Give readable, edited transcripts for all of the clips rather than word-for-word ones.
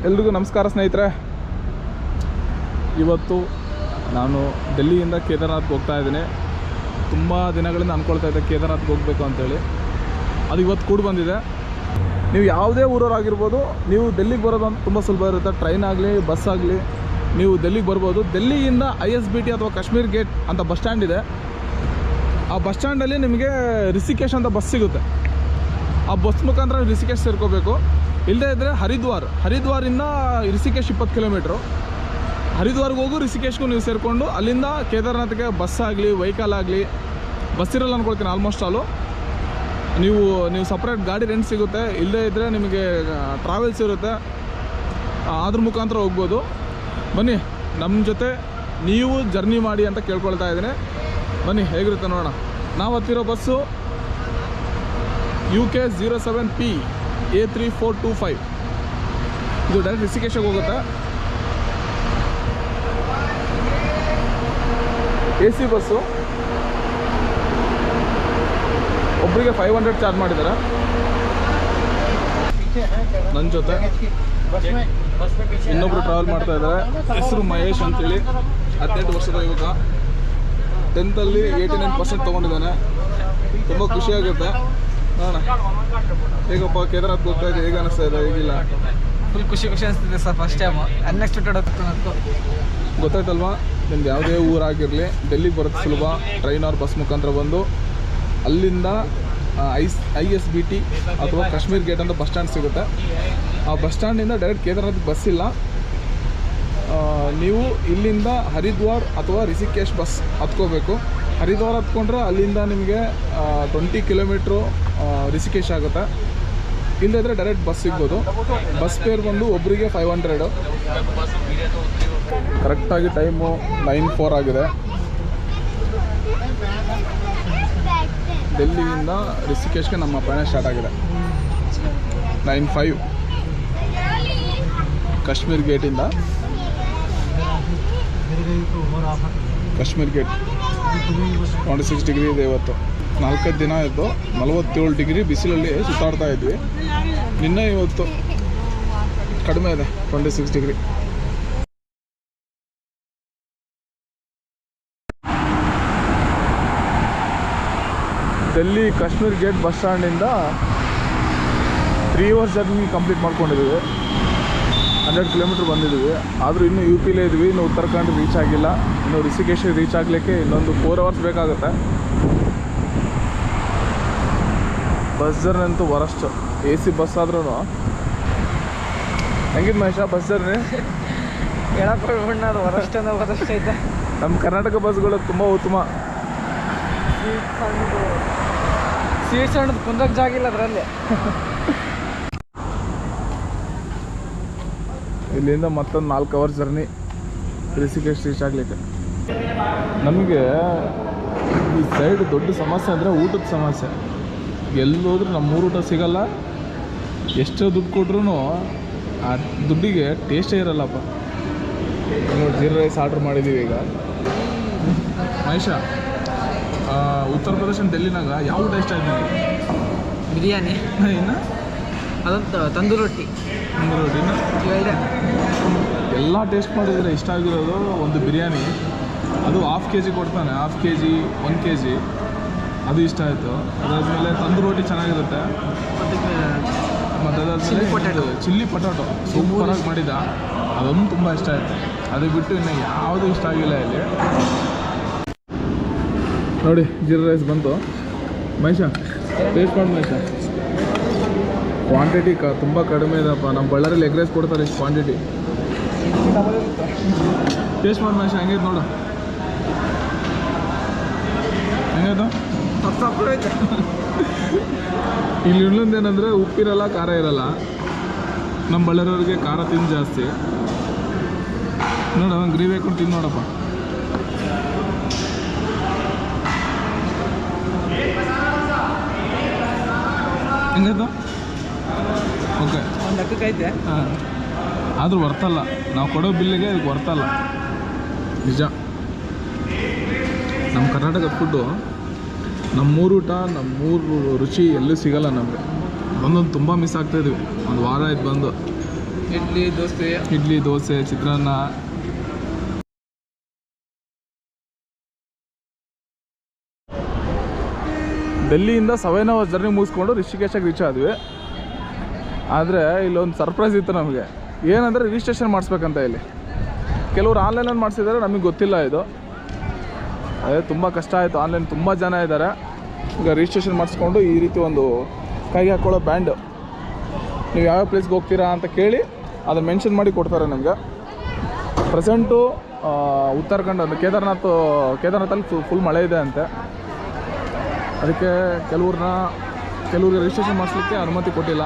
ಎಲ್ರಿಗೂ ನಮಸ್ಕಾರ ಸ್ನೇಹಿತರೆ. ಇವತ್ತು ನಾನು ಡೆಲ್ಲಿಯಿಂದ ಕೇದಾರ್ನಾಥ್ಗೆ ಹೋಗ್ತಾ ಇದ್ದೀನಿ. ತುಂಬ ದಿನಗಳಿಂದ ಅಂದ್ಕೊಳ್ತಾ ಇದ್ದೆ ಕೇದಾರ್ನಾಥ್ಗೆ ಹೋಗಬೇಕು ಅಂತೇಳಿ. ಅದು ಇವತ್ತು ಕೂಡ ಬಂದಿದೆ. ನೀವು ಯಾವುದೇ ಊರವರಾಗಿರ್ಬೋದು, ನೀವು ಡೆಲ್ಲಿಗೆ ಬರೋದು ಅಂತ ತುಂಬ ಸುಲಭ ಇರುತ್ತೆ. ಟ್ರೈನ್ ಆಗಲಿ ಬಸ್ ಆಗಲಿ ನೀವು ಡೆಲ್ಲಿಗೆ ಬರ್ಬೋದು. ಡೆಲ್ಲಿಯಿಂದ ISBT ಅಥವಾ ಕಾಶ್ಮೀರ್ ಗೇಟ್ ಅಂತ ಬಸ್ ಸ್ಟ್ಯಾಂಡ್ ಇದೆ. ಆ ಬಸ್ ಸ್ಟ್ಯಾಂಡಲ್ಲಿ ನಿಮಗೆ ರಿಷಿಕೇಶ್ ಅಂತ ಬಸ್ ಸಿಗುತ್ತೆ. ಆ ಬಸ್ ಮುಖಾಂತರ ರಿಷಿಕೇಶ್ ಸೇರ್ಕೋಬೇಕು. ಇಲ್ಲದೇ ಇದ್ದರೆ ಹರಿದ್ವಾರಿಂದ ರಿಷಿಕೇಶ್ 20 ಕಿಲೋಮೀಟ್ರು. ಹರಿದ್ವಾರ್ಗೆ ಹೋಗು ರಿಷಿಕೇಶ್ಗೂ ನೀವು ಸೇರಿಕೊಂಡು ಅಲ್ಲಿಂದ ಕೇದಾರ್ನಾಥ್ಗೆ ಬಸ್ ಆಗಲಿ ವೆಹಿಕಲ್ ಆಗಲಿ, ಬಸ್ ಇರಲ್ಲ ಅಂದ್ಕೊಳ್ತೀನಿ ಆಲ್ಮೋಸ್ಟ್ ಆಲು. ನೀವು ಸಪ್ರೇಟ್ ಗಾಡಿ ರೆಂಟ್ ಸಿಗುತ್ತೆ. ಇಲ್ಲದೇ ಇದ್ದರೆ ನಿಮಗೆ ಟ್ರಾವೆಲ್ಸ್ ಇರುತ್ತೆ, ಅದ್ರ ಮುಖಾಂತರ ಹೋಗ್ಬೋದು. ಬನ್ನಿ ನಮ್ಮ ಜೊತೆ ನೀವು ಜರ್ನಿ ಮಾಡಿ ಅಂತ ಕೇಳ್ಕೊಳ್ತಾ ಇದ್ದೀನಿ. ಬನ್ನಿ ಹೇಗಿರುತ್ತೆ ನೋಡೋಣ. ನಾವು ಹತ್ತಿರೋ ಬಸ್ಸು UK 07P A3425. ಇದು ಡೈರೆಕ್ಟ್ ರಿಷಿಕೇಶ್ಗೆ ಹೋಗುತ್ತೆ. AC bus. ಒಬ್ಬರಿಗೆ 500 ಚಾರ್ಜ್ ಮಾಡಿದ್ದಾರೆ. ನನ್ನ ಜೊತೆ ಇನ್ನೊಬ್ರು ಟ್ರಾವೆಲ್ ಮಾಡ್ತಾ ಇದ್ದಾರೆ. ಹೆಸರು ಮಹೇಶ್ ಅಂತೇಳಿ, 18 ವರ್ಷದ ಯುವಕ. 10th 89% ತೊಗೊಂಡಿದ್ದಾನೆ. ತುಂಬ ಖುಷಿಯಾಗುತ್ತೆ. ನೋಡೋಣ ಹೇಗಪ್ಪ ಕೇದಾರ್ನಾಥ್ಗೆ ಹೋಗ್ತಾ ಇದೆ, ಹೇಗೆ ಅನಿಸ್ತಾ ಇದೆ? ಹೇಗಿಲ್ಲ? ಫುಲ್ ಖುಷಿ ಅನಿಸ್ತಿದೆ ಸರ್. ಫಸ್ಟ್ ಟೈಮು ಅನ್ಎಕ್ಸ್ಪೆಕ್ಟೆಡ್ ಗೊತ್ತಾಯ್ತಲ್ವಾ? ನಿಮ್ದು ಯಾವುದೇ ಊರಾಗಿರಲಿ ಡೆಲ್ಲಿಗೆ ಬರೋದು ಸುಲಭ. ಟ್ರೈನ್ ಅವ್ರ ಬಸ್ ಮುಖಾಂತರ ಬಂದು ಅಲ್ಲಿಂದ ISBT ಅಥವಾ ಕಾಶ್ಮೀರ್ ಗೇಟ್ ಅಂತ ಬಸ್ ಸ್ಟ್ಯಾಂಡ್ ಸಿಗುತ್ತೆ. ಆ ಬಸ್ ಸ್ಟ್ಯಾಂಡಿಂದ ಡೈರೆಕ್ಟ್ ಕೇದಾರ್ನಾಥ್ಗೆ ಬಸ್ ಇಲ್ಲ. ನೀವು ಇಲ್ಲಿಂದ ಹರಿದ್ವಾರ್ ಅಥವಾ ರಿಷಿಕೇಶ್ ಬಸ್ ಹತ್ಕೋಬೇಕು. ಹರಿದ್ವಾರ ಹತ್ಕೊಂಡ್ರೆ ಅಲ್ಲಿಂದ ನಿಮಗೆ 20 ಕಿಲೋಮೀಟ್ರು ರಿಷಿಕೇಶ್ ಆಗುತ್ತೆ. ಇಲ್ಲದಿದ್ದರೆ ಡೈರೆಕ್ಟ್ ಬಸ್ ಸಿಗ್ಬೋದು. ಬಸ್ ಫೇರ್ ಬಂದು ಒಬ್ಬರಿಗೆ 500. ಕರೆಕ್ಟಾಗಿ ಟೈಮು 9:04 ಆಗಿದೆ. ಡೆಲ್ಲಿಯಿಂದ ರಿಷಿಕೇಶ್ಗೆ ನಮ್ಮ ಪ್ರಯಾಣ ಸ್ಟಾರ್ಟ್ ಆಗಿದೆ. 9:05 ಕಾಶ್ಮೀರ್ ಗೇಟಿಂದ. ಕಾಶ್ಮೀರ್ ಗೇಟ್ 26 ಡಿಗ್ರಿ ಇದೆ ಇವತ್ತು. 4 ದಿನ ಆಯಿತು. 47 ಡಿಗ್ರಿ ಬಿಸಿಲಲ್ಲಿ ಸುತ್ತಾಡ್ತಾ ಇದ್ವಿ. ನಿನ್ನೆ ಇವತ್ತು ಕಡಿಮೆ ಇದೆ, 26 degree. Delhi Kashmir gate bus ಸ್ಟ್ಯಾಂಡಿಂದ 3 hours ಜರ್ನಿ ಕಂಪ್ಲೀಟ್ ಮಾಡ್ಕೊಂಡಿದ್ದೀವಿ. 100 ಕಿಲೋಮೀಟ್ರ್ ಬಂದಿದ್ದೀವಿ. ಆದರೂ ಇನ್ನೂ UPಲೇ ಇದ್ವಿ. ಇನ್ನು ಉತ್ತರಾಖಂಡ್ ರೀಚ್ ಆಗಿಲ್ಲ. ಇನ್ನು ರಿಷಿಕೇಶ್ಗೆ ರೀಚ್ ಆಗಲಿಕ್ಕೆ ಇನ್ನೊಂದು 4 hours ಬೇಕಾಗುತ್ತೆ. ಬಸ್ ಜರ್ನಿ ಅಂತೂ ವರಷ್ಟು. AC ಬಸ್ ಆದ್ರೂ ಹೆಂಗಿದ್ದು ಮಹೇಶ ಬಸ್ ಜರ್ನಿ? ಹೇಳಕ್ಕೆ ಅದು ವರಷ್ಟು ಅಂದ್ರೆ ವರಷ್ಟು ಐತೆ. ನಮ್ಮ ಕರ್ನಾಟಕ ಬಸ್ಗಳು ತುಂಬ ಉತ್ತಮ. ಸೀಟ್ ಸಣ್ಣದು ಕುಂದಕ್ಕೆ ಜಾಗ ಇಲ್ಲ ಅದರಲ್ಲಿ. ಇಲ್ಲಿಂದ ಮತ್ತೊಂದು 4 hours ಜರ್ನಿ ರಿಷಿಕೇಶ್ ರೀಚ್ ಆಗಲಿಕ್ಕೆ. ನಮಗೆ ಈ ಸೈಡ್ ದೊಡ್ಡ ಸಮಸ್ಯೆ ಅಂದರೆ ಊಟದ ಸಮಸ್ಯೆ. ಎಲ್ಲೋದ್ರೂ ನಮ್ಮ ಊಟ ಸಿಗಲ್ಲ. ಎಷ್ಟೋ ದುಡ್ಡು ಕೊಟ್ರೂ ಆ ದುಡ್ಡಿಗೆ ಟೇಸ್ಟೇ ಇರಲ್ಲಪ್ಪ. ಜೀರಾ ರೈಸ್ ಆರ್ಡ್ರ್ ಮಾಡಿದ್ದೀವಿ ಈಗ. ಮಹೇಶ, ಉತ್ತರ ಪ್ರದೇಶ ಡೆಲ್ಲಿನಾಗ ಯಾವ ಊಟ ಇಷ್ಟ ಆಯ್ತು ನನಗೆ? ಬಿರಿಯಾನಿ. ಇನ್ನು ಅದಂತ ತಂದೂರಿ ರೊಟ್ಟಿ. ಎಲ್ಲ ಟೇಸ್ಟ್ ಮಾಡಿದರೆ ಇಷ್ಟ ಆಗಿರೋದು ಒಂದು ಬಿರಿಯಾನಿ. ಅದು 1/2 kg ಕೊಡ್ತಾನೆ. 1/2 kg 1 kg ಅದು ಇಷ್ಟ ಆಯಿತು. ಅದಾದಮೇಲೆ ತಂದೂರಿ ರೊಟ್ಟಿ ಚೆನ್ನಾಗಿರುತ್ತೆ. ಮತ್ತು ಅದಾದಮೇಲೆ ಚಿಲ್ಲಿ ಪೊಟ್ಯಾಟೊ ಸೂಪರಾಗಿ ಮಾಡಿದ, ಅದೊಂದು ತುಂಬ ಇಷ್ಟ ಆಯಿತು. ಅದು ಬಿಟ್ಟು ಇನ್ನು ಯಾವುದೂ ಇಷ್ಟ ಆಗಿಲ್ಲ ಇಲ್ಲಿ. ನೋಡಿ ಜೀರಾ ರೈಸ್ ಬಂತು. ಮಹೇಶ ಟೇಸ್ಟ್ ಮಾಡಿ ಮಹೇಶ. ಕ್ವಾಂಟಿಟಿ ತುಂಬ ಕಡಿಮೆ ಇದೆಪ್ಪ. ನಮ್ಮ ಬಳ್ಳಾರಿಯಲ್ಲಿ ಎಗ್ ರೈಸ್ ಕೊಡ್ತಾರೆ ಇಷ್ಟು ಕ್ವಾಂಟಿಟಿ. ಟೇಸ್ಟ್ ಮಾಡಿ ಮಹೇಶ ಹೆಂಗೈತೆ ನೋಡು. ಹೆಂಗಾಯ್ತು? ಇಲ್ಲಿ ಇನ್ನೊಂದು ಏನಂದರೆ ಉಪ್ಪಿರಲ್ಲ, ಖಾರ ಇರಲ್ಲ. ನಮ್ಮ ಬಳ್ಳಾರಿಯವ್ರಿಗೆ ಖಾರ ತಿಂದು ಜಾಸ್ತಿ. ನೋಡ ಗ್ರೇವಿ ಹಾಕೊಂಡು ತಿಂದು ನೋಡಪ್ಪ. ಹೆಂಗಾಯ್ತು? ಓಕೆ, ಒಂದು ಲೆಕ್ಕೈತೆ. ಹಾಂ, ಆದರೂ ವರ್ತಲ್ಲ. ನಾವು ಕೊಡೋ ಬಿಲ್ಲಿಗೆ ಇದಕ್ಕೆ ವರ್ತಲ್ಲ ನಿಜ. ನಮ್ಮ ಕರ್ನಾಟಕದ ಫುಡ್ಡು, ನಮ್ಮೂರು ಊಟ, ನಮ್ಮೂರು ರುಚಿ ಎಲ್ಲೂ ಸಿಗಲ್ಲ ನಮಗೆ. ಒಂದೊಂದು ತುಂಬ ಮಿಸ್ ಆಗ್ತಾಯಿದ್ವಿ. ಒಂದು ವಾರ ಆಯ್ತು ಬಂದು. ಇಡ್ಲಿ ದೋಸೆ ಚಿತ್ರಾನ್ನ. ಡೆಲ್ಲಿಯಿಂದ 7 hours ಜರ್ನಿ ಮುಗಿಸ್ಕೊಂಡು ರಿಷಿಕೇಶಕ್ಕೆ ರೀಚ್ ಆದ್ವಿ. ಆದರೆ ಇಲ್ಲೊಂದು ಸರ್ಪ್ರೈಸ್ ಇತ್ತು ನಮಗೆ. ಏನಂದರೆ ರಿಜಿಸ್ಟ್ರೇಷನ್ ಮಾಡಿಸ್ಬೇಕಂತ ಇಲ್ಲಿ. ಕೆಲವರು ಆನ್ಲೈನಲ್ಲಿ ಮಾಡಿಸಿದ್ದಾರೆ, ನಮಗೆ ಗೊತ್ತಿಲ್ಲ ಇದು. ಅದೇ ತುಂಬ ಕಷ್ಟ ಆಯಿತು. ಆನ್ಲೈನ್ ತುಂಬ ಜನ ಇದ್ದಾರೆ. ಈಗ ರಿಜಿಸ್ಟ್ರೇಷನ್ ಮಾಡಿಸ್ಕೊಂಡು ಈ ರೀತಿ ಒಂದು ಕೈಗೆ ಹಾಕ್ಕೊಳ್ಳೋ ಬ್ಯಾಂಡು, ನೀವು ಯಾವ್ಯಾವ ಪ್ಲೇಸ್ಗೆ ಹೋಗ್ತೀರಾ ಅಂತ ಕೇಳಿ ಅದನ್ನು ಮೆನ್ಷನ್ ಮಾಡಿ ಕೊಡ್ತಾರೆ ನಮಗೆ. ಪ್ರೆಸೆಂಟು ಉತ್ತರಾಖಂಡ್ ಅಂದರೆ ಕೇದಾರ್ನಾಥಲ್ಲಿ ಫುಲ್ ಮಳೆ ಇದೆ ಅಂತೆ. ಅದಕ್ಕೆ ಕೆಲವ್ರಿಗೆ ರಿಜಿಸ್ಟ್ರೇಷನ್ ಮಾಡಿಸ್ಲಿಕ್ಕೆ ಅನುಮತಿ ಕೊಟ್ಟಿಲ್ಲ.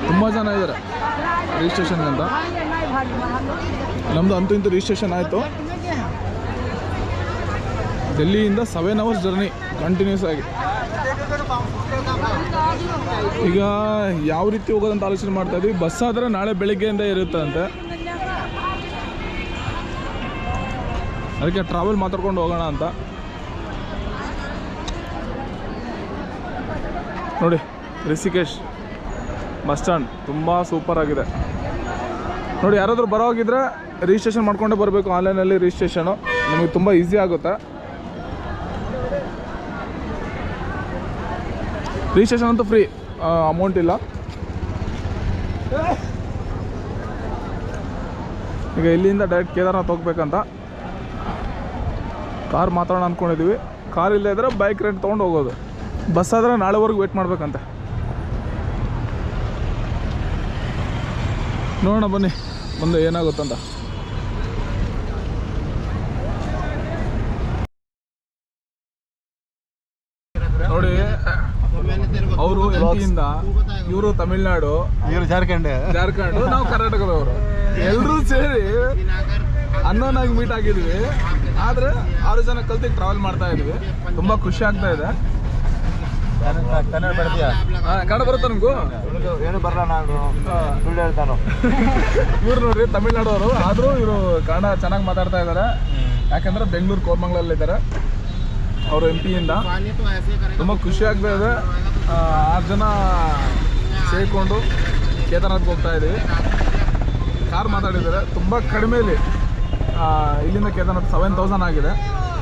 ತುಂಬ ಜನ ಇದ್ದಾರೆ ರಿಜಿಸ್ಟ್ರೇಷನ್ಗೆ ಅಂತ. ನಮ್ಮದು ಅಂತೂ ಇಂತೂ ರಿಜಿಸ್ಟ್ರೇಷನ್ ಆಯಿತು. ಡೆಲ್ಲಿಯಿಂದ 7 hours ಜರ್ನಿ ಕಂಟಿನ್ಯೂಸ್ ಆಗಿ. ಈಗ ಯಾವ ರೀತಿ ಹೋಗೋದಂತ ಆಲೋಚನೆ ಮಾಡ್ತಾ ಇದ್ವಿ. ಬಸ್ ಆದರೆ ನಾಳೆ ಬೆಳಿಗ್ಗೆಯಿಂದ ಇರುತ್ತೆ ಅಂತೆ. ಅದಕ್ಕೆ ಟ್ರಾವೆಲ್ ಮಾತಾಡ್ಕೊಂಡು ಹೋಗೋಣ ಅಂತ. ನೋಡಿ ರಿಷಿಕೇಶ್ ಬಸ್ ಸ್ಟ್ಯಾಂಡ್ ತುಂಬ ಸೂಪರ್ ಆಗಿದೆ. ನೋಡಿ ಯಾರಾದರೂ ಬರೋಗಿದ್ರೆ ರಿಜಿಸ್ಟ್ರೇಷನ್ ಮಾಡ್ಕೊಂಡೇ ಬರಬೇಕು. ಆನ್ಲೈನಲ್ಲಿ ರಿಜಿಸ್ಟ್ರೇಷನು ನಮಗೆ ತುಂಬ ಈಸಿ ಆಗುತ್ತೆ. ರಿಜಿಸ್ಟ್ರೇಷನ್ ಅಂತೂ ಫ್ರೀ, ಅಮೌಂಟ್ ಇಲ್ಲ. ಈಗ ಇಲ್ಲಿಂದ ಡೈರೆಕ್ಟ್ ಕೇದಾರ್ನಾಥ್ ಹೋಗ್ಬೇಕಂತ ಕಾರ್ ಮಾತಾಡೋಣ ಅಂದ್ಕೊಂಡಿದ್ದೀವಿ. ಕಾರ್ ಇಲ್ಲದೇ ಇದ್ದರೆ ಬೈಕ್ ರೆಂಟ್ ತೊಗೊಂಡು ಹೋಗೋದು. ಬಸ್ ಆದರೆ ನಾಳೆವರೆಗೂ ವೇಟ್ ಮಾಡಬೇಕಂತೆ. ನೋಡೋಣ ಬನ್ನಿ ಮುಂದೆ ಏನಾಗುತ್ತಂತ. ನೋಡಿ ಅವರು MP-ಯಿಂದ, ಇವರು ತಮಿಳ್ನಾಡು, ಇವರು ಜಾರ್ಖಂಡ್, ನಾವು ಕರ್ನಾಟಕದವರು. ಎಲ್ಲರೂ ಸೇರಿ ಅನ್ನೋನಾಗಿ ಮೀಟ್ ಆಗಿದ್ವಿ. ಆದರೆ 6 ಜನ ಕಲ್ತಿಗೆ ಟ್ರಾವೆಲ್ ಮಾಡ್ತಾ ಇದ್ವಿ. ತುಂಬ ಖುಷಿ ಆಗ್ತಾ ಇದೆ. ಕನ್ನಡ ಬರ್ತೀಯಾ? ಕನ್ನಡ ಬರುತ್ತಾ ನಿಮಗೂ? ಏನು ಬರಲ್ಲ, ನಾನು ಸುಳ್ಳು ಹೇಳ್ತಾನು. ಇವ್ರು ನೋಡ್ರಿ ತಮಿಳ್ನಾಡವರು, ಆದರೂ ಇವರು ಕನ್ನಡ ಚೆನ್ನಾಗಿ ಮಾತಾಡ್ತಾ ಇದ್ದಾರೆ. ಯಾಕಂದರೆ ಬೆಂಗಳೂರು ಕೋರಮಂಗಲಲ್ಲಿದ್ದಾರೆ ಅವರು MP-ಯಿಂದ. ತುಂಬ ಖುಷಿ ಆಗ್ತಾ ಇದೆ. 6 ಜನ ಸೇರಿಕೊಂಡು ಕೇದಾರ್ನಾಥ್ಗೆ ಹೋಗ್ತಾ ಇದ್ದೀವಿ. ಕಾರ್ ಮಾತಾಡಿದ್ದಾರೆ ತುಂಬ ಕಡಿಮೆಯಲ್ಲಿ. ಇಲ್ಲಿಂದ ಕೇದಾರ್ನಾಥ್ 7,000 ಆಗಿದೆ.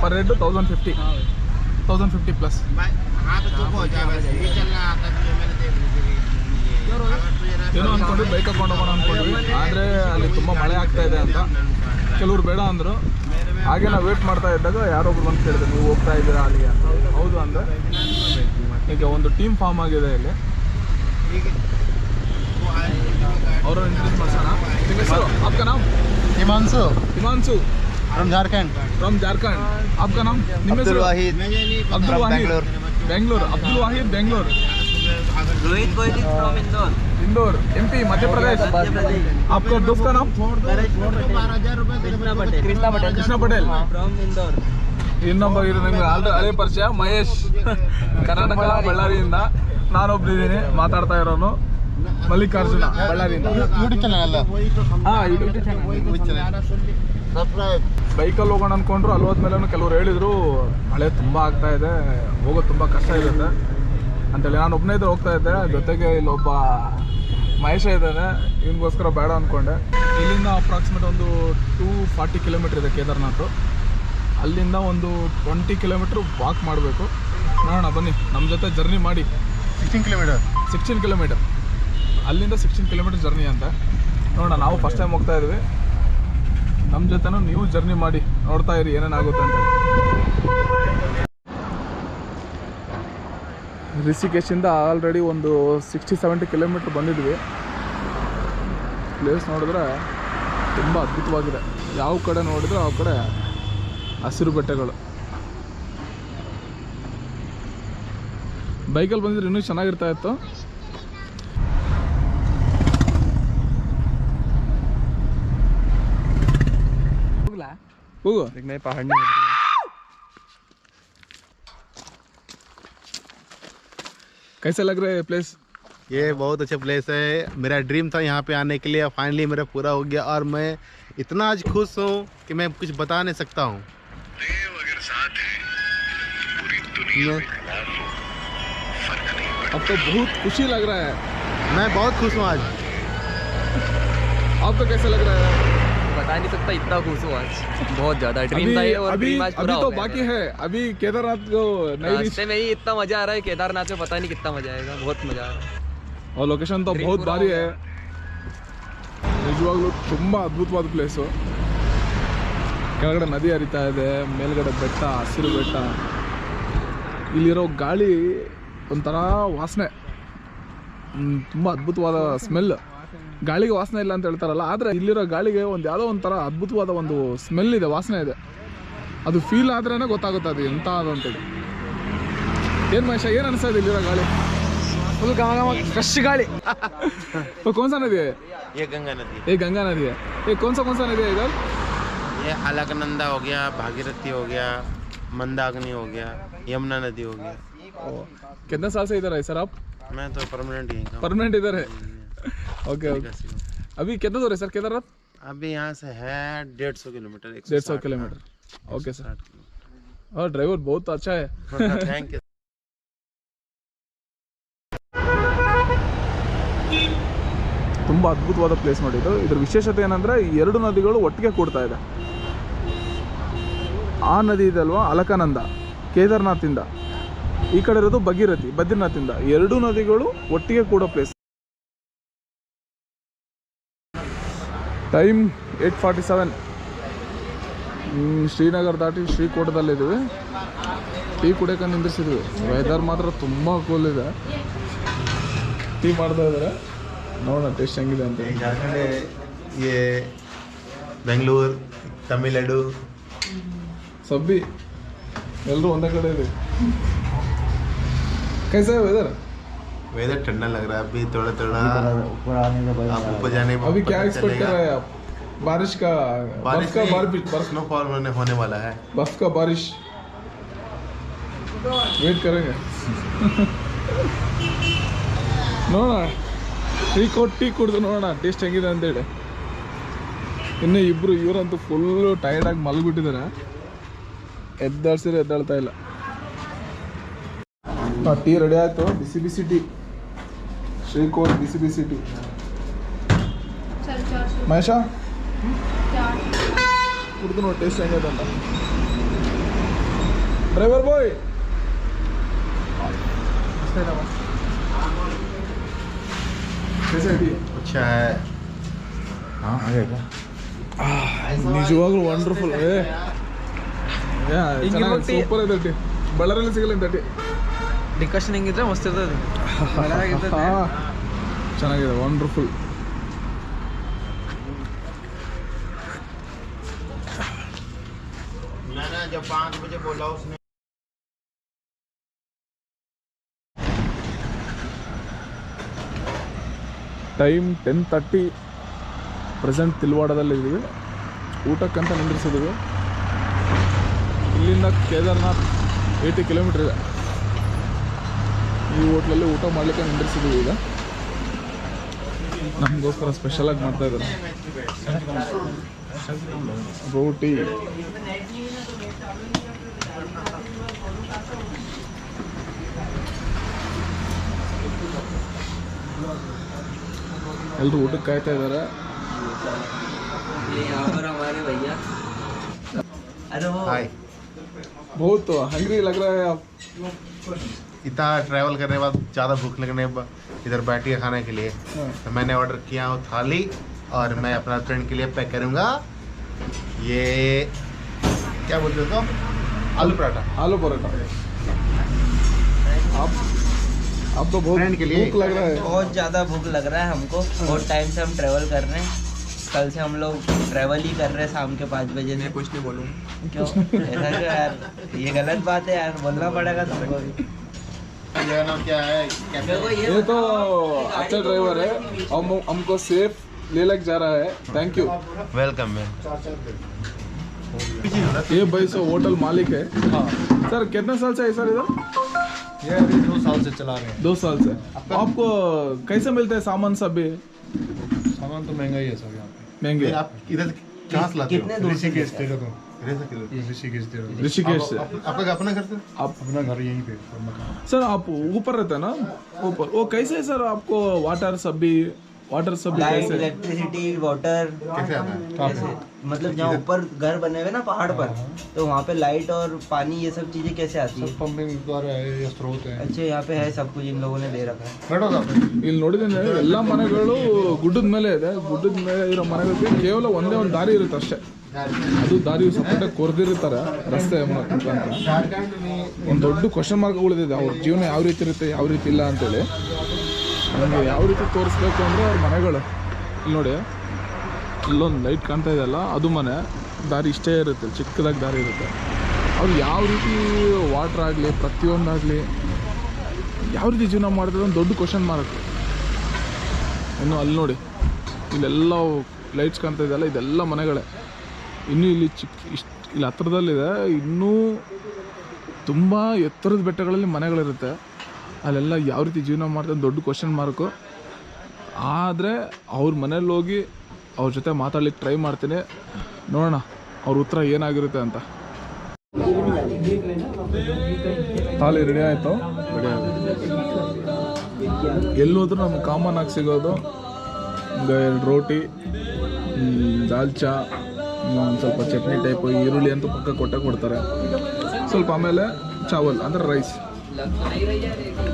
Per head 1,050 plus. ಏನೋ ಅಂದ್ಕೊಂಡು ಬೈಕ್ ಹಾಕೊಂಡು ಹೋಗೋಣ ಅಂದ್ಕೊಂಡ್ವಿ. ಆದರೆ ಅಲ್ಲಿ ತುಂಬ ಮಳೆ ಆಗ್ತಾ ಇದೆ ಅಂತ ಕೆಲವ್ರು ಬೇಡ ಅಂದರು. ಹಾಗೆ ನಾವು ವೇಟ್ ಮಾಡ್ತಾ ಇದ್ದಾಗ ಯಾರೊಬ್ರು ಬಂದು ಕೇಳಿದ್ರು, ನೀವು ಹೋಗ್ತಾ ಇದ್ದೀರಾ ಅಲ್ಲಿಗೆ ಅಂತ. ಹೌದು ಅಂದರೆ ಈಗ ಒಂದು ಟೀಮ್ ಫಾರ್ಮ್ ಆಗಿದೆ ಇಲ್ಲಿ. ಅವರು ಇಂಟ್ರೊಡ್ಯೂಸ್ ಮಾಡ್ಸೋಣ. ನಿಮ್ಮ ಹೆಸರು? आपका नाम? हिमांशु फ्रॉम झारखंड. आपका नाम? ನಿಮ್ಮ ಹೆಸರು? अब्दुल वाहिद बेंगलोर. Rohit Kohli from Indore MP Madhya Pradesh. आपका दोस्त का नाम? कृष्णा पटेल फ्रॉम इंदौर. ಇನ್ನೊಬ್ಬ ಇರು ನಿಮ್ಗೆ ಹಳೆ ಪರಿಚಯ ಮಹೇಶ್, ಕರ್ನಾಟಕ ಬಳ್ಳಾರಿಯಿಂದ. ನಾನೊಬ್ಬರಿದ್ದೀನಿ ಮಾತಾಡ್ತಾ ಇರೋನು, ಮಲ್ಲಿಕಾರ್ಜುನ ಬಳ್ಳಾರಿಯಿಂದ. ಯೂಟ್ಯೂಬ್ ಚಾನಲ್ ಅಲ್ಲ? ಹಾಂ, ಯೂಟ್ಯೂಬ್ ಚಾನಲ್. ಬೈಕಲ್ಲಿ ಹೋಗೋಣ ಅಂದ್ಕೊಂಡ್ರು. ಅಲ್ಲಿ ಹೋದ್ಮೇಲೆ ಕೆಲವ್ರು ಹೇಳಿದರು ಮಳೆ ತುಂಬ ಆಗ್ತಾ ಇದೆ, ಹೋಗೋದು ತುಂಬ ಕಷ್ಟ ಇರುತ್ತೆ ಅಂತೇಳಿ. ನಾನು ಒಬ್ಬನೇ ಇದ್ರೆ ಹೋಗ್ತಾ ಇದ್ದೆ. ಜೊತೆಗೆ ಇಲ್ಲೊಬ್ಬ ಮಹೇಶ ಇದ್ದಾನೆ, ಇವನಿಗೋಸ್ಕರ ಬೇಡ ಅಂದ್ಕೊಂಡೆ. ಇಲ್ಲಿಂದ ಅಪ್ರಾಕ್ಸಿಮೇಟ್ ಒಂದು 240 ಕಿಲೋಮೀಟ್ರ್ ಇದೆ ಕೇದಾರ್ನಾಥ್. ಅಲ್ಲಿಂದ ಒಂದು 20 ಕಿಲೋಮೀಟ್ರ್ ವಾಕ್ ಮಾಡಬೇಕು. ನೋಡೋಣ ಬನ್ನಿ, ನಮ್ಮ ಜೊತೆ ಜರ್ನಿ ಮಾಡಿ. 16 ಕಿಲೋಮೀಟರ್ ಅಲ್ಲಿಂದ 16 ಕಿಲೋಮೀಟರ್ ಜರ್ನಿ ಅಂತ. ನೋಡೋಣ, ನಾವು ಫಸ್ಟ್ ಟೈಮ್ ಹೋಗ್ತಾ ಇದ್ವಿ. ನಮ್ಮ ಜೊತೆನೂ ನೀವು ಜರ್ನಿ ಮಾಡಿ, ನೋಡ್ತಾ ಇರಿ ಏನೇನಾಗುತ್ತೆ ಅಂತ. ರಿಷಿಕೇಶಿಂದ ಆಲ್ರೆಡಿ ಒಂದು 60-70 ಕಿಲೋಮೀಟ್ರ್ ಬಂದಿದ್ವಿ. ಪ್ಲೇಸ್ ನೋಡಿದ್ರೆ ತುಂಬ ಅದ್ಭುತವಾಗಿದೆ. ಯಾವ ಕಡೆ ನೋಡಿದ್ರೆ ಆ ಕಡೆ ಹಸಿರು ಬೆಟ್ಟಗಳು. ಬೈಕಲ್ಲಿ ಬಂದಿದ್ರೆ ಇನ್ನೂ ಚೆನ್ನಾಗಿರ್ತಾ ಇತ್ತು. ಹೋಗು. कैसा लग रहा है प्लेस? ये बहुत अच्छा प्लेस है. मेरा ड्रीम था यहाँ पे आने के लिए, फाइनली मेरा पूरा हो गया. और मैं इतना आज खुश हूँ कि मैं कुछ बता नहीं सकता हूँ. अब तो बहुत खुशी लग रहा है. मैं बहुत खुश हूँ आज. आपको कैसा लग रहा है? बता नहीं सकता, इतना खुश हूँ आज, बहुत ज्यादा ड्रीम था अभी ये और अभी ड्रीम आज अभी पूरा तो हो गया बाकी मेरा। है, अभी केदारनाथ को नहीं reach- रास्ते में ही इतना मजा आ रहा है, केदारनाथ में पता नहीं कितना मजा आएगा, बहुत मजा आ रहा है। और ಲೊಕೇಶನ್ तो Dream बहुत पूरा ಭಾರಿ हो है, ನಿಜವಾಗ್ಲೂ ತುಂಬಾ ಅದ್ಭುತವಾದ ಪ್ಲೇಸು. ಕೆಳಗಡೆ ನದಿ ಹರಿತಾ ಇದೆ, ಮೇಲ್ಗಡೆ ಬೆಟ್ಟ, ಹಸಿರು ಬೆಟ್ಟ. ಇಲ್ಲಿರೋ ಗಾಳಿ ಒಂಥರ ವಾಸನೆ, ತುಂಬ ಅದ್ಭುತವಾದ ಸ್ಮೆಲ್. ಗಾಳಿಗೆ ವಾಸನೆ ಇಲ್ಲ ಅಂತ ಹೇಳ್ತಾರಲ್ಲ, ಆದರೆ ಇಲ್ಲಿರೋ ಗಾಳಿಗೆ ಒಂದು ಯಾವುದೋ ಒಂಥರ ಅದ್ಭುತವಾದ ಒಂದು ಸ್ಮೆಲ್ ಇದೆ, ವಾಸನೆ ಇದೆ. ಅದು ಫೀಲ್ ಆದ್ರೇ ಗೊತ್ತಾಗುತ್ತೆ ಅದು ಎಂಥ ಅದು ಅಂತೇಳಿ. ಏನು ಮಹೇಶ, ಏನು ಅನಿಸ್ತಾ ಇದೆ ಇಲ್ಲಿರೋ ಗಾಳಿ? फुल फ्रेश गाड़ी. तो कौन सा नदी है? ये गंगा नदी ये गंगा नदी है. ये कौन सा नदी है इधर? ये अलकनंदा हो गया, भागीरथी हो गया, मंदाकिनी हो गया, यमुना नदी हो गया. कितने साल से इधर है सर आप? मैं तो परमानेंट ही हूँ. परमानेंट इधर है. Okay okay. अभी कितना दूर है सर केदारनाथ? अभी यहाँ से है 150 किलोमीटर. 150 किलोमीटर. Okay sir. और ड्राइवर बहुत अच्छा है. Thank you. ತುಂಬ ಅದ್ಭುತವಾದ ಪ್ಲೇಸ್ ನೋಡಿ ಇದು. ಇದ್ರ ವಿಶೇಷತೆ ಏನಂದರೆ ಎರಡು ನದಿಗಳು ಒಟ್ಟಿಗೆ ಕೂಡ್ತಾ ಇದೆ. ಆ ನದಿ ಇದೆ ಅಲ್ವಾ, ಅಲಕಾನಂದ, ಕೇದಾರ್ನಾಥಿಂದ. ಈ ಕಡೆ ಇರೋದು ಭಗೀರಥಿ, ಬದ್ರಿನಾಥಿಂದ. ಎರಡೂ ನದಿಗಳು ಒಟ್ಟಿಗೆ ಕೂಡೋ ಪ್ಲೇಸ್. ಟೈಮ್ 8:47. ಶ್ರೀನಗರ್ ದಾಟಿ ಶ್ರೀಕೋಟದಲ್ಲಿದ್ದೀವಿ. ಟೀ ಕುಡಿಯೋಕೆ ನಿಂದಿಸಿದ್ವಿ. ವೆದರ್ ಮಾತ್ರ ತುಂಬ ಕೂಲ್ ಇದೆ. ಟೀ ಮಾಡ್ತಾ ಇದ್ದಾರೆ, ನೋಡೋಣ ಟೇಸ್ಟ್ ಹೆಂಗಿದೆ ಅಂತ. झारखंड है, ये बेंगलुरु, तमिलनाडु. सभी ಎಲ್ಲರೂ ಒಂದೇ ಕಡೆ ಇದೆ. कैसा है वेदर? वेदर ठंडा लग रहा है अभी, थोड़ा थोड़ा आप ऊपर जाने में अभी क्या पता एक्सपेक्ट कर चलेगा. रहे हैं आप? बारिश का, बर्फ का, बर्फ स्नोफॉल होने वाला है. बर्फ का बारिश वेट करेंगे. ನೋಡೋಣ, ಟೀ ಕುಡಿದು ನೋಡೋಣ ಟೇಸ್ಟ್ ಹೆಂಗಿದೆ ಅಂತೇಳಿ. ಇನ್ನು ಇಬ್ಬರು ಇವರಂತೂ ಫುಲ್ಲು ಟೈರ್ಡಾಗಿ ಮಲಗಿಬಿಟ್ಟಿದ್ದಾರೆ, ಎದ್ದಾಳ್ತಾ ಇಲ್ಲ. ಟೀ ರೆಡಿ ಆಯಿತು, ಬಿಸಿ ಬಿಸಿ ಟೀ, ಶ್ರೀಕೋಟ್ ಬಿಸಿ ಬಿಸಿ ಟೀ. ಮಹೇಶ ಕುಡಿದು ನೋಡಿ ಟೇಸ್ಟ್ ಹೆಂಗಿದೆ ಅಂತ. ಡ್ರೈವರ್ ಬಾಯ್ कैसे है? अच्छा है. हाँ आ गया. ನಿಜವಾಗ್ಲೂ ವಂಡರ್ಫುಲ್. ಸೂಪರ್ ಇದೆ ಟೀ. ಬಳ್ಳಾರಿಯಲ್ಲಿ ಸಿಗಲ್ಲ ಇಂಥ ಟೀ. ಡಿಕಷನ್ ಹೆಂಗಿದ್ರೆ ಮಸ್ತ್ ಇರ್ತದೆ. ಚೆನ್ನಾಗಿದೆ, ವಂಡರ್ಫುಲ್. मैंने जब 5 बजे बोला उसने. ಟೈಮ್ 10:30. ಪ್ರೆಸೆಂಟ್ ತಿಲ್ವಾಡದಲ್ಲಿದ್ದೀವಿ. ಊಟಕ್ಕಂತ ನಿಂದಿರಿಸಿದ್ದೀವಿ. ಇಲ್ಲಿಂದ ಕೇದಾರ್ನಾಥ್ 80 ಕಿಲೋಮೀಟ್ರ್ ಇದೆ. ಈ ಹೋಟ್ಲಲ್ಲಿ ಊಟ ಮಾಡಲಿಕ್ಕೆ ನಿಂದಿರಿಸಿದ್ದೀವಿ. ಈಗ ನಮಗೋಸ್ಕರ ಸ್ಪೆಷಲಾಗಿ ಮಾಡ್ತಾ ಇದ್ದಾರೆ ರೋಟಿ. ಎಲ್ಲರೂ ಊಟಕ್ಕೆ ಕಾಯ್ತಾ ಇದ್ದಾರೆ. हाय. बहुत हंग्री लग रहा है आप. इतना ट्रैवल करने के बाद ज़्यादा भूख लगने इधर बैठिए खाने के लिए. हाँ. तो मैंने ऑर्डर किया हूँ थाली, और मैं अपना फ्रेंड के लिए पैक करूँगा ये क्या बोलते हो, आलू पराठा. आलू पराठा. आप तो बहुत Friend के लिए. भूख लग रहा है. बहुत ज़्यादा भूख लग रहा है हमको. बहुत टाइम से हम ट्रैवल कर रहे हैं. कल से हम लोग ट्रैवल ही कर रहे हैं शाम के 5 बजे से. कुछ नहीं बोलूँ क्यों, ऐसा क्यों यार, ये गलत बात है यार, बोलना पड़ेगा तुमको भी. क्या है ये तो अच्छा ड्राइवर है, हमको सेफ ले लग जा रहा है. Thank you. Welcome ma'am. ये भाई सो होटल मालिक है. हाँ. सर कितने साल से है सर इधर? ये अभी 2 साल से चला रहे हैं. 2 साल से. आपको कैसे मिलते हैं सामान सब? भी सामान तो महंगा ही है सब यहाँ पे. महंगे. आप इधर कहाँ से लाते हो? ऋषिकेश से. ऋषिकेश ऋषिकेश से. आपका अपना घर से? आप अपना घर यहीं पे. सर आप ऊपर रहते हैं ना, ऊपर. वो कैसे है सर, आपको वाटर सब भी वाटर सब लाइट, कैसे इलेक्ट्रिसिटी, वाटर कैसे आता है? कैसे, मतलब जहाँ ऊपर घर बने हुए ना पहाड़ पर, तो वहाँ पे लाइट और पानी ये सब चीजें कैसे आती है? पंपिंग द्वारा है, ये स्रोत है। अच्छा, यहाँ पे है सब कुछ, इन लोगों ने दे रखा है। बैठो साहब। ಇಲ್ಲಿ ನೋಡಿದ್ರೆ ಎಲ್ಲ ಮನೆಗಳು ಗುಡ್ಡದ ಮೇಲೆ ಇದೆ. ಗುಡ್ಡದ ಮೇಲೆ ಇರೋ ಮನೆಗಳಿಗೆ ಕೇವಲ ಒಂದೇ ಒಂದು ದಾರಿ ಇರುತ್ತೆ ಅಷ್ಟೇ. ಅದು ದಾರಿ ಸಪೋರ್ಟಾಗಿ ಕೊರ್ದಿರ್ತಾರೆ ರಸ್ತೆ ಮುಖಾಂತರ. ಒಂದು ದೊಡ್ಡ ಕ್ವಶನ್ ಮಾರ್ಕ್ ಉಳಿದಿದೆ, ಅವ್ರ ಜೀವನ ಯಾವ ರೀತಿ ಇರುತ್ತೆ ಯಾವ ರೀತಿ ಇಲ್ಲ ಅಂತೇಳಿ. ನಮಗೆ ಯಾವ ರೀತಿ ತೋರಿಸ್ಬೇಕು ಅಂದರೆ ಅವ್ರ ಮನೆಗಳು ಇಲ್ಲಿ ನೋಡಿ, ಇಲ್ಲೊಂದು ಲೈಟ್ ಕಾಣ್ತಾ ಇದೆಯಲ್ಲ ಅದು ಮನೆ. ದಾರಿ ಇಷ್ಟೇ ಇರುತ್ತೆ, ಚಿಕ್ಕದಾಗಿ ದಾರಿ ಇರುತ್ತೆ. ಅವ್ರು ಯಾವ ರೀತಿ ವಾಟ್ರ್ ಆಗಲಿ ಪ್ರತಿಯೊಂದಾಗಲಿ ಯಾವ ರೀತಿ ಜೀವನ ಮಾಡ್ತಾರೆ ಒಂದು ದೊಡ್ಡ ಕ್ವಶನ್ ಮಾರ್ಕ್. ಇನ್ನು ಅಲ್ಲಿ ನೋಡಿ, ಇಲ್ಲೆಲ್ಲ ಲೈಟ್ಸ್ ಕಾಣ್ತಾ ಇದೆಯಲ್ಲ, ಇದೆಲ್ಲ ಮನೆಗಳೇ. ಇನ್ನೂ ಇಲ್ಲಿ ಇಲ್ಲಿ ಹತ್ರದಲ್ಲಿದೆ, ಇನ್ನೂ ತುಂಬ ಎತ್ತರದ ಬೆಟ್ಟಗಳಲ್ಲಿ ಮನೆಗಳಿರುತ್ತೆ. ಅಲ್ಲೆಲ್ಲ ಯಾವ ರೀತಿ ಜೀವನ ಮಾಡ್ತಾರೆ ದೊಡ್ಡ ಕ್ವಶನ್ ಮಾರ್ಕು. ಆದರೆ ಅವ್ರ ಮನೇಲಿ ಹೋಗಿ ಅವ್ರ ಜೊತೆ ಮಾತಾಡ್ಲಿಕ್ಕೆ ಟ್ರೈ ಮಾಡ್ತೀನಿ, ನೋಡೋಣ ಅವ್ರ ಉತ್ತರ ಏನಾಗಿರುತ್ತೆ ಅಂತ. ತಾಲಿ ರೆಡಿ ಆಯಿತು. ಎಲ್ಲೋದ್ರೂ ನಮ್ಗೆ ಕಾಮನ್ ಆಗಿ ಸಿಗೋದು ಒಂದು 2 ರೋಟಿ, ದಾಲ್ ಚಾ, ಒಂದು ಸ್ವಲ್ಪ ಚಟ್ನಿ ಟೈಪು, ಈರುಳ್ಳಿ ಅಂತ ಪಕ್ಕ ಕೊಡ್ತಾರೆ. ಸ್ವಲ್ಪ ಆಮೇಲೆ ಚಾವಲ್ ಅಂದರೆ ರೈಸ್.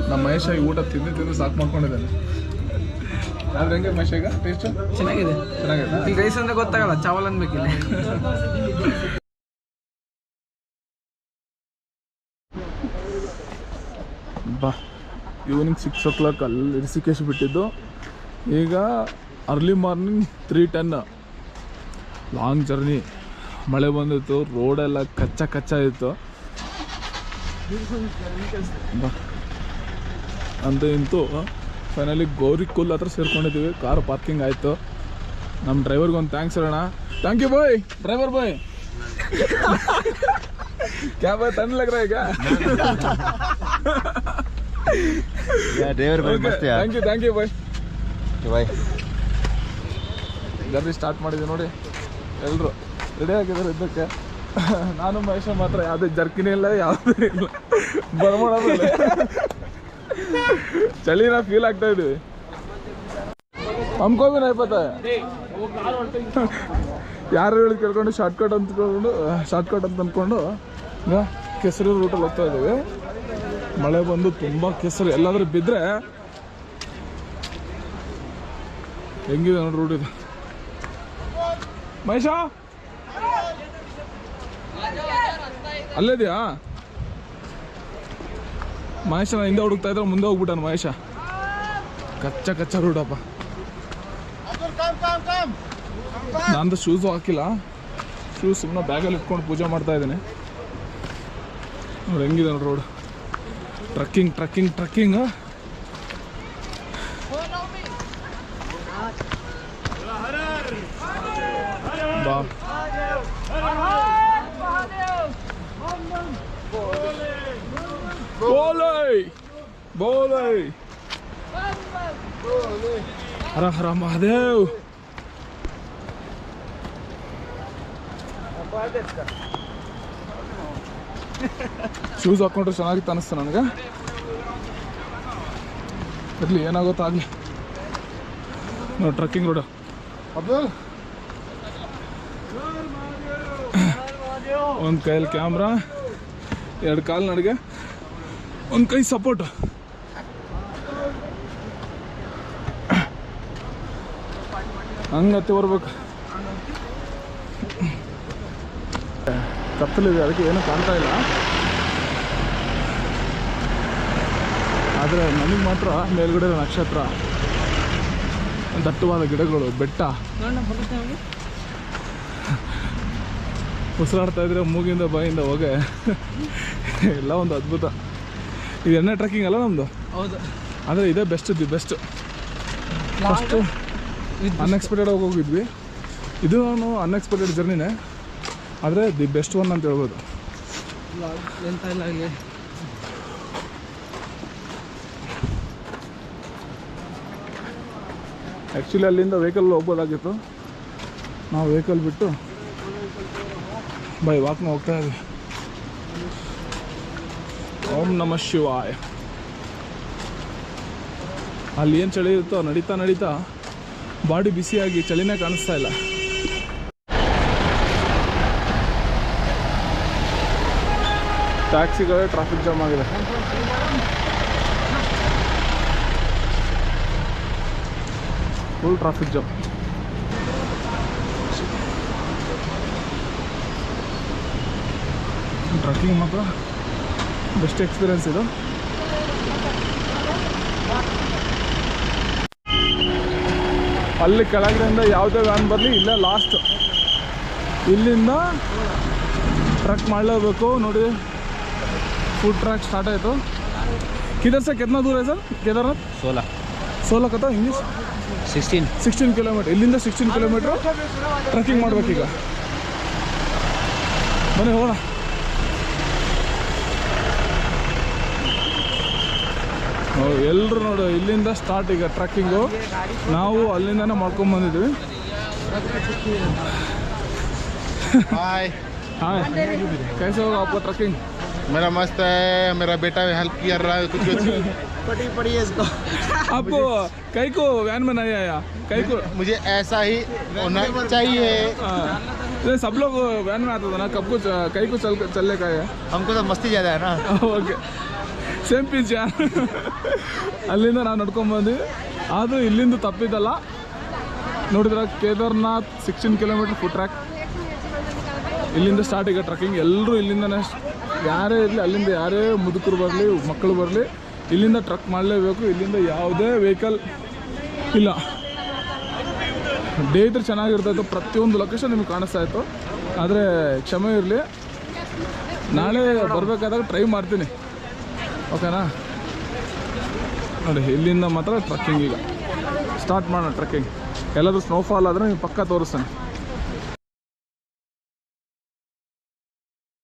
ನಮ್ಮ ಮಹೇಶ ಈ ಊಟ ತಿಂದು ಸಾಕು ಮಾಡ್ಕೊಂಡಿದ್ದಾನೆ. ಆದ್ರೆ ಹೆಂಗೆ ಮಹೇಶ ಈಗ ಟೇಸ್ಟು? ಚೆನ್ನಾಗಿದೆ. ಚೆನ್ನಾಗಿದೆ. ರೈಸ್ ಅಂದ್ರೆ ಗೊತ್ತಾಗಲ್ಲ, ಚಾವಲ್ ಅನ್ಬೇಕಿಲ್ಲ. ಬಾ, ಈವ್ನಿಂಗ್ 6 o'clock ಅಲ್ಲಿ ರಿಷಿಕೇಶ್ ಬಿಟ್ಟಿದ್ದು. ಈಗ ಅರ್ಲಿ ಮಾರ್ನಿಂಗ್ 3:10. ಲಾಂಗ್ ಜರ್ನಿ, ಮಳೆ ಬಂದಿತ್ತು, ರೋಡೆಲ್ಲ ಕಚ್ಚ ಇತ್ತು. ಬಾ ಅಂತೂ ಇಂತೂ ಫೈನಲಿ ಗೌರಿಕುಲ್ ಹತ್ರ ಸೇರ್ಕೊಂಡಿದ್ದೀವಿ. ಕಾರ್ ಪಾರ್ಕಿಂಗ್ ಆಯಿತು. ನಮ್ಮ ಡ್ರೈವರ್ಗೆ ಒಂದು ಥ್ಯಾಂಕ್ಸ್ ಹೇಳೋಣ. ಥ್ಯಾಂಕ್ ಯು ಬಾಯ್, ಡ್ರೈವರ್ ಬಾಯ್. क्या बात, ठंड लग रहा है क्या? ड्राइवर भाई मस्त है यार। थैंक यू बाय भाई। ಜರ್ನಿ ಸ್ಟಾರ್ಟ್ ಮಾಡಿದ್ವಿ ನೋಡಿ, ಎಲ್ಲರೂ ರೆಡಿ ಆಗಿದ್ದಾರೆ ಇದ್ದಕ್ಕೆ. ನಾನು ಮಹೇಶ ಮಾತ್ರ ಯಾವುದೇ ಜರ್ಕಿನೇ ಇಲ್ಲ, ಯಾವುದೇ ಇಲ್ಲ, ಬರ್ಮಾಡೋದಿಲ್ಲ. ಚಳಿನ ಫೀಲ್ ಆಗ್ತಾ ಇದೀವಿ. ಹಮ್ಕೋ ಭೀ ನೈ ಪತಾ ಯಾರು ಹೇಳಿ ಕೇಳ್ಕೊಂಡು ಶಾರ್ಟ್ಕಟ್ ಅಂತ ಅಂದ್ಕೊಂಡು ಈಗ ಕೆಸರು ರೂಟಲ್ಲಿ ಹೋಗ್ತಾ ಇದ್ದೀವಿ. ಮಳೆ ಬಂದು ತುಂಬ ಕೆಸರು, ಎಲ್ಲಾದ್ರೂ ಬಿದ್ದರೆ ಹೆಂಗಿದೆ ನೋಡಿ ರೂಟ್ ಇದು. ಮಹೇಶ ಅಲ್ಲೇದ್ಯಾ? ಮಹೇಶ ನಾನು ಹಿಂದೆ ಹುಡುಕ್ತಾ ಇದ್ರೆ ಮುಂದೆ ಹೋಗ್ಬಿಟ್ಟಾನ ಮಹೇಶ. ಕಚ್ಚ ರೂಟಪ್ಪ. ನಂದು ಶೂಸು ಹಾಕಿಲ್ಲ, ಶೂಸ್ ಸುಮ್ಮನೆ ಬ್ಯಾಗಲ್ಲಿ ಇಟ್ಕೊಂಡು ಪೂಜೆ ಮಾಡ್ತಾ ಇದ್ದೀನಿ. ನೋಡಿ ಹೆಂಗಿದೆ ನೋಡಿ ರೋಡ್. ಟ್ರಕ್ಕಿಂಗ್ ಬಾ. ಬೋಲೈ ಹರ ಹರ ಮಹಾದೇವ್. ಶೂಸ್ ಹಾಕೊಂಡ್ರೆ ಚೆನ್ನಾಗಿತ್ತು ಅನಿಸ್ತು ನನಗೆ. ಇರಲಿ, ಏನಾಗುತ್ತೋ ಆಗಲಿ. ನೋಡಿ ಟ್ರಕ್ಕಿಂಗ್ ರೋಡು. ಒಂದು ಕೈಯಲ್ಲಿ ಕ್ಯಾಮ್ರಾ, 2 ಕಾಲು ನಡಿಗೆ, ಒಂದು ಕೈ ಸಪೋರ್ಟ್. ಹಂಗತ್ತೆ ಬರ್ಬೇಕು. ಕತ್ತಲಿದೆ, ಅದಕ್ಕೆ ಏನೂ ಕಾಣ್ತಾ ಇಲ್ಲ. ಆದರೆ ನನಗೆ ಮಾತ್ರ ಮೇಲ್ಗಡೆ ನಕ್ಷತ್ರ, ದಟ್ಟವಾದ ಗಿಡಗಳು, ಬೆಟ್ಟ, ಉಸಿರಾಡ್ತಾ ಇದ್ರೆ ಮೂಗಿಂದ ಬಾಯಿಂದ ಹೋಗೆ ಎಲ್ಲ ಒಂದು ಅದ್ಭುತ. ಇದು ಎಣ್ಣೆ ಟ್ರೆಕ್ಕಿಂಗ್ ಅಲ್ಲ ನಮ್ಮದು? ಹೌದು. ಆದರೆ ಇದೇ ದಿ ಬೆಸ್ಟ್. ಫಸ್ಟು ಅನ್ಎಕ್ಸ್ಪೆಕ್ಟೆಡ್ ಹೋಗಿದ್ವಿ. ಇದು ಅನ್ಎಕ್ಸ್ಪೆಕ್ಟೆಡ್ ಜರ್ನಿನೇ, ಆದರೆ ದಿ ಬೆಸ್ಟ್ ಒನ್ ಅಂತ ಹೇಳ್ಬೋದು. ಆ್ಯಕ್ಚುಲಿ ಅಲ್ಲಿಂದ ವೆಹಿಕಲ್ ಹೋಗ್ಬೋದಾಗಿತ್ತು, ನಾವು ವೆಹಿಕಲ್ ಬಿಟ್ಟು ಬೈ ವಾಕ್ನ ಹೋಗ್ತಾ ಇದ್ವಿ. ಓಂ ನಮಃ ಶಿವಾಯ. ಅಲ್ಲಿ ಏನು ಚಳಿ ಇರುತ್ತೋ ನಡೀತಾ ಬಾಡಿ ಬಿಸಿಯಾಗಿ ಚಳಿನೇ ಕಾಣಿಸ್ತಾ ಇಲ್ಲ. ಟ್ಯಾಕ್ಸಿಗಳೇ ಟ್ರಾಫಿಕ್ ಜಾಮ್ ಆಗಿದೆ. Full traffic jam. ಟ್ರಕ್ಕಿಂಗ್ ಮಾತ್ರ ಬೆಸ್ಟ್ ಎಕ್ಸ್ಪೀರಿಯನ್ಸ್ ಇದು. ಅಲ್ಲಿ ಕೆಳಗಡೆಯಿಂದ ಯಾವುದೇ ವ್ಯಾನ್ ಬರಲಿ, ಇಲ್ಲೇ ಲಾಸ್ಟ್. ಇಲ್ಲಿಂದ ಟ್ರಕ್ ಮಾಡಲೇಬೇಕು. ನೋಡಿ फूड ट्रैक स्टार्ट है। तो किधर से कितना दूर है सर केदारनाथ? 16 कता इंग्लिश 16 किलोमीटर. इಲ್ಲಿಂದ 16 किलोमीटर ಟ್ರಕ್ಕಿಂಗ್ ಮಾಡಬೇಕೀಗ. ಬನ್ನಿ ಹೋಗೋಣ. ಎಲ್ಲರೂ ನೋಡು ಇಲ್ಲಿಂದ ಸ್ಟಾರ್ಟ್ ಈಗ ಟ್ರಕ್ಕಿಂಗು. ನಾವು ಅಲ್ಲಿಂದನೇ ಮಾಡ್ಕೊಂಡು ಬಂದಿದ್ದೀವಿ. हाय हाय, कैसे हो आपका ट्रकिंग? मेरा मस्त है, मेरा बेटा हेल्प कर रहा है कुछ पड़ी है इसको। आपको कई को वैन में नहीं आया? कई को मुझे ऐसा ही होना चाहिए। ये सब लोग वैन में आता था ना, कब को कई को चलने का है? हमको तो मस्ती ज़्यादा है ना। Okay, same pitch. ಅಲ್ಲಿಂದ ನಾವು ನಡ್ಕೊಂಡು ಬಂದ್ವಿ. ಆದರೂ ಇಲ್ಲಿಂದ ತಪ್ಪಿದ್ದಲ್ಲ. ನೋಡಿದ್ರೆ ಕೇದಾರ್ನಾಥ್ 16 ಕಿಲೋಮೀಟರ್ ಫುಡ್ ಟ್ರ್ಯಾಕ್. ಇಲ್ಲಿಂದ ಸ್ಟಾರ್ಟ್ ಈಗ ಟ್ರಕ್ಕಿಂಗ್. ಎಲ್ಲರೂ ಇಲ್ಲಿಂದನೇ, ಯಾರೇ ಇರಲಿ, ಅಲ್ಲಿಂದ ಯಾರೇ ಮುದುಕರು ಬರಲಿ, ಮಕ್ಕಳು ಬರಲಿ, ಇಲ್ಲಿಂದ ಟ್ರಕ್ ಮಾಡಲೇಬೇಕು. ಇಲ್ಲಿಂದ ಯಾವುದೇ ವೆಹಿಕಲ್ ಇಲ್ಲ. ಡೇ ಇದ್ರೆ ಚೆನ್ನಾಗಿರ್ತೈತೆ, ಪ್ರತಿಯೊಂದು ಲೊಕೇಶನ್ ನಿಮಗೆ ಕಾಣಿಸ್ತಾ ಇತ್ತು. ಆದರೆ ಕ್ಷಮೆ ಇರಲಿ, ನಾಳೆ ಬರಬೇಕಾದಾಗ ಟ್ರೈ ಮಾಡ್ತೀನಿ, ಓಕೆನಾ? ನೋಡಿ ಇಲ್ಲಿಂದ ಮಾತ್ರ ಟ್ರಕ್ಕಿಂಗ್ ಈಗ ಸ್ಟಾರ್ಟ್ ಮಾಡೋಣ. ಟ್ರಕ್ಕಿಂಗ್ ಎಲ್ಲಾದರೂ ಸ್ನೋಫಾಲ್ ಆದರೆ ನೀವು ಪಕ್ಕ ತೋರಿಸ್ತಾನೆ.